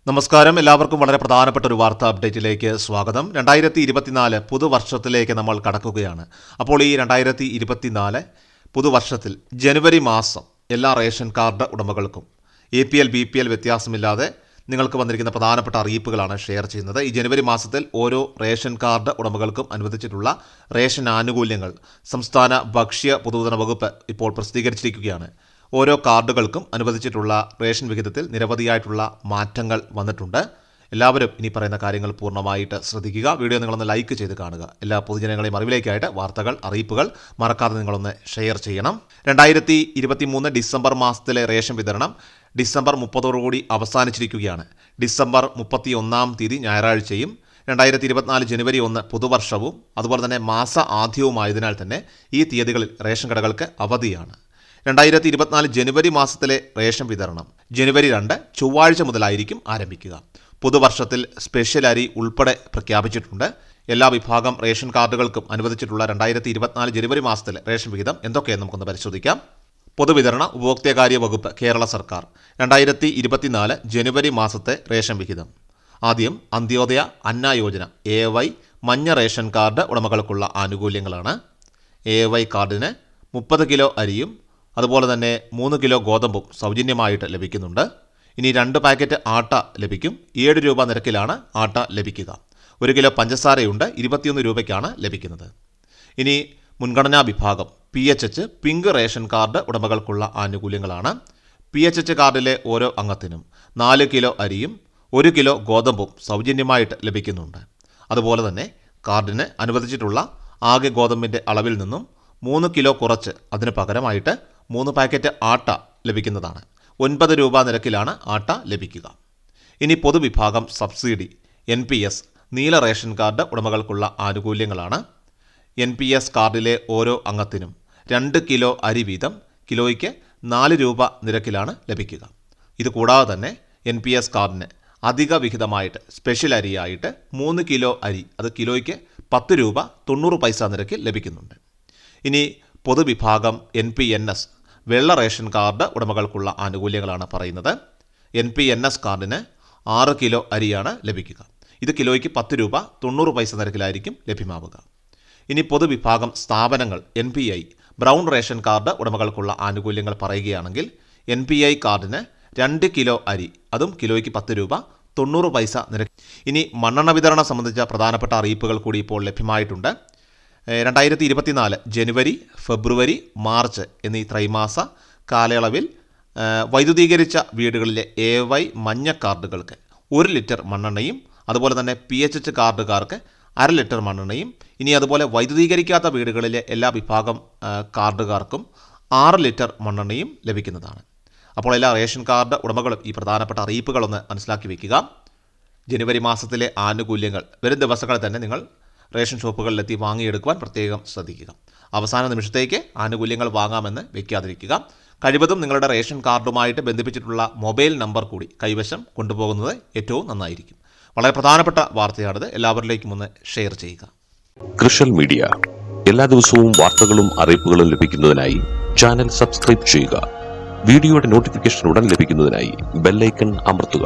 നമസ്കാരം. എല്ലാവർക്കും വളരെ പ്രധാനപ്പെട്ട ഒരു വാർത്താ അപ്ഡേറ്റിലേക്ക് സ്വാഗതം. 2024 പുതുവർഷത്തിലേക്ക് നമ്മൾ കടക്കുകയാണ്. അപ്പോൾ ഈ 2024 പുതുവർഷത്തിൽ ജനുവരി മാസം എല്ലാ റേഷൻ കാർഡ് ഉടമകൾക്കും APL BPL വ്യത്യാസമില്ലാതെ നിങ്ങൾക്ക് വന്നിരിക്കുന്ന പ്രധാനപ്പെട്ട അറിയിപ്പുകളാണ് ഷെയർ ചെയ്യുന്നത്. ഈ ജനുവരി മാസത്തിൽ ഓരോ റേഷൻ കാർഡ് ഉടമകൾക്കും അനുവദിച്ചിട്ടുള്ള റേഷൻ ആനുകൂല്യങ്ങൾ സംസ്ഥാന ഭക്ഷ്യ പൊതുവിതരണ വകുപ്പ് ഇപ്പോൾ പ്രസിദ്ധീകരിച്ചിരിക്കുകയാണ്. ഓരോ കാർഡുകൾക്കും അനുവദിച്ചിട്ടുള്ള റേഷൻ വിഹിതത്തിൽ നിരവധിയായിട്ടുള്ള മാറ്റങ്ങൾ വന്നിട്ടുണ്ട്. എല്ലാവരും ഇനി പറയുന്ന കാര്യങ്ങൾ പൂർണ്ണമായിട്ട് ശ്രദ്ധിക്കുക. വീഡിയോ നിങ്ങളൊന്ന് ലൈക്ക് ചെയ്ത് കാണുക. എല്ലാ പൊതുജനങ്ങളെയും അറിവിലേക്കായിട്ട് വാർത്തകൾ, അറിയിപ്പുകൾ മറക്കാതെ നിങ്ങളൊന്ന് ഷെയർ ചെയ്യണം. 2023 ഡിസംബർ മാസത്തിലെ റേഷൻ വിതരണം ഡിസംബർ 30 അവസാനിച്ചിരിക്കുകയാണ്. ഡിസംബർ 31 ഞായറാഴ്ചയും 2024 ജനുവരി 1 പുതുവർഷവും അതുപോലെ തന്നെ മാസ ആദ്യവുമായതിനാൽ തന്നെ ഈ തീയതികളിൽ റേഷൻ കടകൾക്ക് അവധിയാണ്. 2024 ജനുവരി മാസത്തിലെ റേഷൻ വിതരണം ജനുവരി 2 ചൊവ്വാഴ്ച മുതലായിരിക്കും ആരംഭിക്കുക. പുതുവർഷത്തിൽ സ്പെഷ്യൽ അരി ഉൾപ്പെടെ പ്രഖ്യാപിച്ചിട്ടുണ്ട്. എല്ലാ വിഭാഗം റേഷൻ കാർഡുകൾക്കും അനുവദിച്ചിട്ടുള്ള 2024 ജനുവരി മാസത്തിലെ റേഷൻ വിഹിതം എന്തൊക്കെയെന്ന് നമുക്കൊന്ന് പരിശോധിക്കാം. പൊതുവിതരണ ഉപഭോക്തൃകാര്യ വകുപ്പ് കേരള സർക്കാർ 2024 ജനുവരി മാസത്തെ റേഷൻ വിഹിതം. ആദ്യം അന്ത്യോദയ അന്ന യോജന AY മഞ്ഞ റേഷൻ കാർഡ് ഉടമകൾക്കുള്ള ആനുകൂല്യങ്ങളാണ്. AY കാർഡിന് 30 കിലോ അരിയും അതുപോലെ തന്നെ 3 കിലോ ഗോതമ്പും സൗജന്യമായിട്ട് ലഭിക്കുന്നുണ്ട്. ഇനി 2 പാക്കറ്റ് ആട്ട ലഭിക്കും. 7 രൂപ നിരക്കിലാണ് ആട്ട ലഭിക്കുക. 1 കിലോ പഞ്ചസാരയുണ്ട്. 21 രൂപയ്ക്കാണ് ലഭിക്കുന്നത്. ഇനി മുൻഗണനാ വിഭാഗം PHH പിങ്ക് റേഷൻ കാർഡ് ഉടമകൾക്കുള്ള ആനുകൂല്യങ്ങളാണ്. PHH കാർഡിലെ ഓരോ അംഗത്തിനും 4 കിലോ അരിയും 1 കിലോ ഗോതമ്പും സൗജന്യമായിട്ട് ലഭിക്കുന്നുണ്ട്. അതുപോലെ തന്നെ കാർഡിന് അനുവദിച്ചിട്ടുള്ള ആകെ ഗോതമ്പിൻ്റെ അളവിൽ നിന്നും 3 കിലോ കുറച്ച് അതിന് പകരമായിട്ട് 3 പാക്കറ്റ് ആട്ട ലഭിക്കുന്നതാണ്. 9 രൂപ നിരക്കിലാണ് ആട്ട ലഭിക്കുക. ഇനി പൊതുവിഭാഗം സബ്സിഡി NPS നീല റേഷൻ കാർഡ് ഉടമകൾക്കുള്ള ആനുകൂല്യങ്ങളാണ്. NPS കാർഡിലെ ഓരോ അംഗത്തിനും 2 കിലോ അരി വീതം കിലോയ്ക്ക് 4 രൂപ നിരക്കിലാണ് ലഭിക്കുക. ഇത് കൂടാതെ തന്നെ NPS കാർഡിന് അധിക വിഹിതമായിട്ട് സ്പെഷ്യൽ അരിയായിട്ട് 3 കിലോ അരി അത് കിലോയ്ക്ക് 10 രൂപ 90 പൈസ നിരക്കിൽ ലഭിക്കുന്നുണ്ട്. ഇനി പൊതുവിഭാഗം NPNS വെള്ള റേഷൻ കാർഡ് ഉടമകൾക്കുള്ള ആനുകൂല്യങ്ങളാണ് പറയുന്നത്. NPNS കാർഡിന് 6 കിലോ അരിയാണ് ലഭിക്കുക. ഇത് കിലോയ്ക്ക് 10 രൂപ 90 പൈസ നിരക്കിലായിരിക്കും ലഭ്യമാവുക. ഇനി പൊതുവിഭാഗം സ്ഥാപനങ്ങൾ NPI ബ്രൗൺ റേഷൻ കാർഡ് ഉടമകൾക്കുള്ള ആനുകൂല്യങ്ങൾ പറയുകയാണെങ്കിൽ NPI കാർഡിന് 2 കിലോ അരി അതും കിലോയ്ക്ക് 10 രൂപ 90 പൈസ നിരക്ക്. ഇനി മണ്ണെണ്ണ വിതരണം സംബന്ധിച്ച പ്രധാനപ്പെട്ട അറിയിപ്പുകൾ കൂടി ഇപ്പോൾ ലഭ്യമായിട്ടുണ്ട്. 2024 ജനുവരി, ഫെബ്രുവരി, മാർച്ച് എന്നീ ത്രൈമാസ കാലയളവിൽ വൈദ്യുതീകരിച്ച വീടുകളിലെ AY മഞ്ഞ കാർഡുകൾക്ക് 1 ലിറ്റർ മണ്ണെണ്ണയും അതുപോലെ തന്നെ PHH കാർഡുകാർക്ക് 1/2 ലിറ്റർ മണ്ണെണ്ണയും ഇനി അതുപോലെ വൈദ്യുതീകരിക്കാത്ത വീടുകളിലെ എല്ലാ വിഭാഗം കാർഡുകാർക്കും 6 ലിറ്റർ മണ്ണെണ്ണയും ലഭിക്കുന്നതാണ്. അപ്പോൾ എല്ലാ റേഷൻ കാർഡ് ഉടമകളും ഈ പ്രധാനപ്പെട്ട അറിയിപ്പുകളൊന്ന് മനസ്സിലാക്കി വയ്ക്കുക. ജനുവരി മാസത്തിലെ ആനുകൂല്യങ്ങൾ വരും ദിവസങ്ങളിൽ തന്നെ നിങ്ങൾ റേഷൻ ഷോപ്പുകളിലെത്തി വാങ്ങിയെടുക്കുവാൻ പ്രത്യേകം ശ്രദ്ധിക്കുക. അവസാന നിമിഷത്തേക്ക് ആനുകൂല്യങ്ങൾ വാങ്ങാമെന്ന് വയ്ക്കാതിരിക്കുക. കഴിവതും നിങ്ങളുടെ റേഷൻ കാർഡുമായിട്ട് ബന്ധിപ്പിച്ചിട്ടുള്ള മൊബൈൽ നമ്പർ കൂടി കൈവശം കൊണ്ടുപോകുന്നത് ഏറ്റവും നന്നായിരിക്കും. വളരെ പ്രധാനപ്പെട്ട വാർത്തയാണിത്. എല്ലാവരിലേക്കും ഒന്ന് ഷെയർ ചെയ്യുക. കൃഷൽ മീഡിയ എല്ലാ ദിവസവും വാർത്തകളും അറിയിപ്പുകളും ലഭിക്കുന്നതിനായി ചാനൽ സബ്സ്ക്രൈബ് ചെയ്യുക. വീഡിയോയുടെ നോട്ടിഫിക്കേഷൻ ഉടൻ ലഭിക്കുന്നതിനായി ബെല്ലൈക്കൺ അമർത്തുക.